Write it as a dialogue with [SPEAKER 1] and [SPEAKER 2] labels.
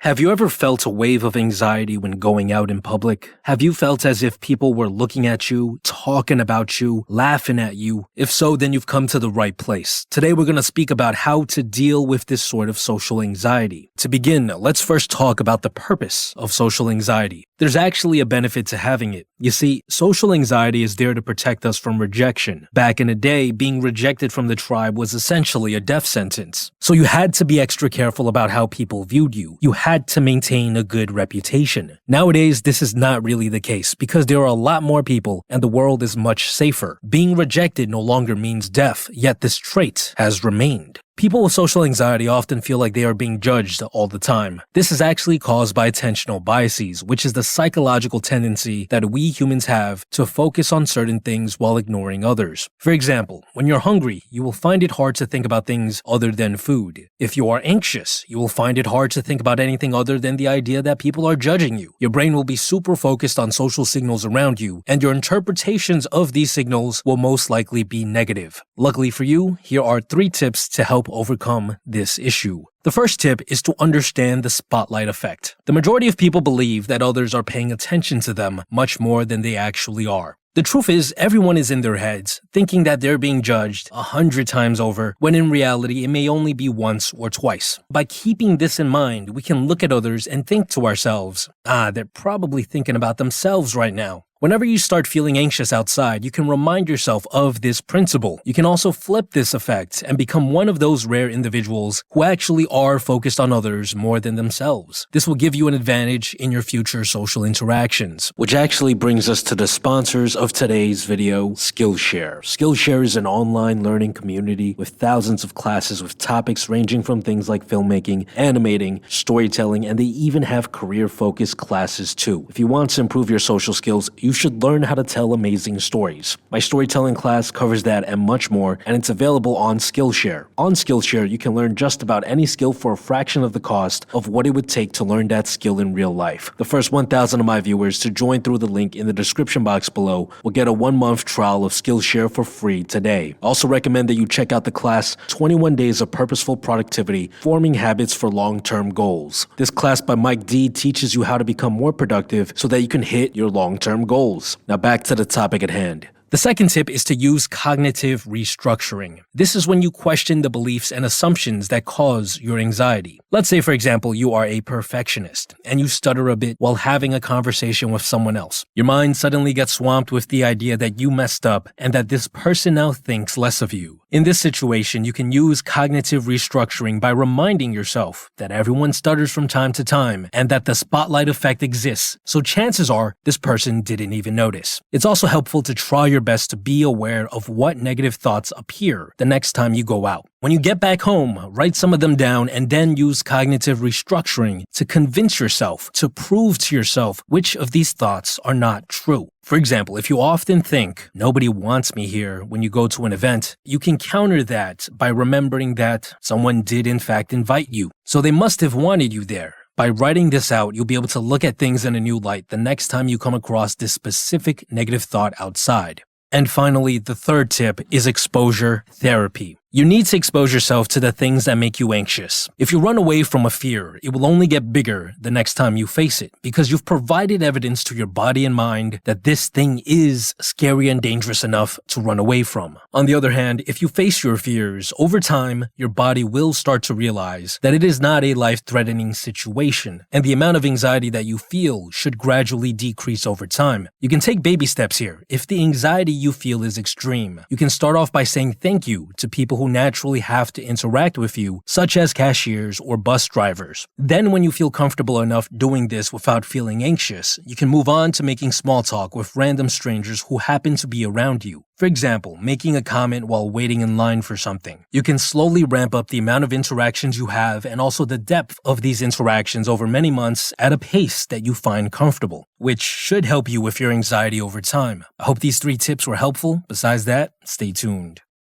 [SPEAKER 1] Have you ever felt a wave of anxiety when going out in public? Have you felt as if people were looking at you, talking about you, laughing at you? If so, then you've come to the right place. Today we're going to speak about how to deal with this sort of social anxiety. To begin, let's first talk about the purpose of social anxiety. There's actually a benefit to having it. You see, social anxiety is there to protect us from rejection. Back in the day, being rejected from the tribe was essentially a death sentence. So you had to be extra careful about how people viewed you. You had to maintain a good reputation. Nowadays, this is not really the case because there are a lot more people and the world is much safer. Being rejected no longer means death, yet this trait has remained. People with social anxiety often feel like they are being judged all the time. This is actually caused by attentional biases, which is the psychological tendency that we humans have to focus on certain things while ignoring others. For example, when you're hungry, you will find it hard to think about things other than food. If you are anxious, you will find it hard to think about anything other than the idea that people are judging you. Your brain will be super focused on social signals around you, and your interpretations of these signals will most likely be negative. Luckily for you, here are 3 tips to help overcome this issue. The first tip is to understand the spotlight effect. The majority of people believe that others are paying attention to them much more than they actually are. The truth is, everyone is in their heads, thinking that they're being judged 100 times over, when in reality it may only be once or twice. By keeping this in mind, we can look at others and think to ourselves, they're probably thinking about themselves right now. Whenever you start feeling anxious outside, you can remind yourself of this principle. You can also flip this effect and become one of those rare individuals who actually are focused on others more than themselves. This will give you an advantage in your future social interactions. Which actually brings us to the sponsors of today's video, Skillshare. Skillshare is an online learning community with thousands of classes with topics ranging from things like filmmaking, animating, storytelling, and they even have career-focused classes too. If you want to improve your social skills, you should learn how to tell amazing stories. My storytelling class covers that and much more, and it's available on Skillshare. On Skillshare, you can learn just about any skill for a fraction of the cost of what it would take to learn that skill in real life. The first 1,000 of my viewers to join through the link in the description box below will get a 1-month trial of Skillshare for free today. I also recommend that you check out the class 21 Days of Purposeful Productivity, Forming Habits for Long-Term Goals. This class by Mike D teaches you how to become more productive so that you can hit your long-term goals. Now back to the topic at hand. The second tip is to use cognitive restructuring. This is when you question the beliefs and assumptions that cause your anxiety. Let's say, for example, you are a perfectionist and you stutter a bit while having a conversation with someone else. Your mind suddenly gets swamped with the idea that you messed up and that this person now thinks less of you. In this situation, you can use cognitive restructuring by reminding yourself that everyone stutters from time to time and that the spotlight effect exists, so chances are this person didn't even notice. It's also helpful to try your best to be aware of what negative thoughts appear the next time you go out. When you get back home, write some of them down and then use cognitive restructuring to convince yourself, to prove to yourself which of these thoughts are not true. For example, if you often think, nobody wants me here when you go to an event, you can counter that by remembering that someone did in fact invite you, so they must have wanted you there. By writing this out, you'll be able to look at things in a new light the next time you come across this specific negative thought outside. And finally, the third tip is exposure therapy. You need to expose yourself to the things that make you anxious. If you run away from a fear, it will only get bigger the next time you face it because you've provided evidence to your body and mind that this thing is scary and dangerous enough to run away from. On the other hand, if you face your fears, over time, your body will start to realize that it is not a life-threatening situation, and the amount of anxiety that you feel should gradually decrease over time. You can take baby steps here. If the anxiety you feel is extreme, you can start off by saying thank you to people who naturally have to interact with you, such as cashiers or bus drivers. Then when you feel comfortable enough doing this without feeling anxious, you can move on to making small talk with random strangers who happen to be around you. For example, making a comment while waiting in line for something. You can slowly ramp up the amount of interactions you have and also the depth of these interactions over many months at a pace that you find comfortable, which should help you with your anxiety over time. I hope these 3 tips were helpful. Besides that, stay tuned.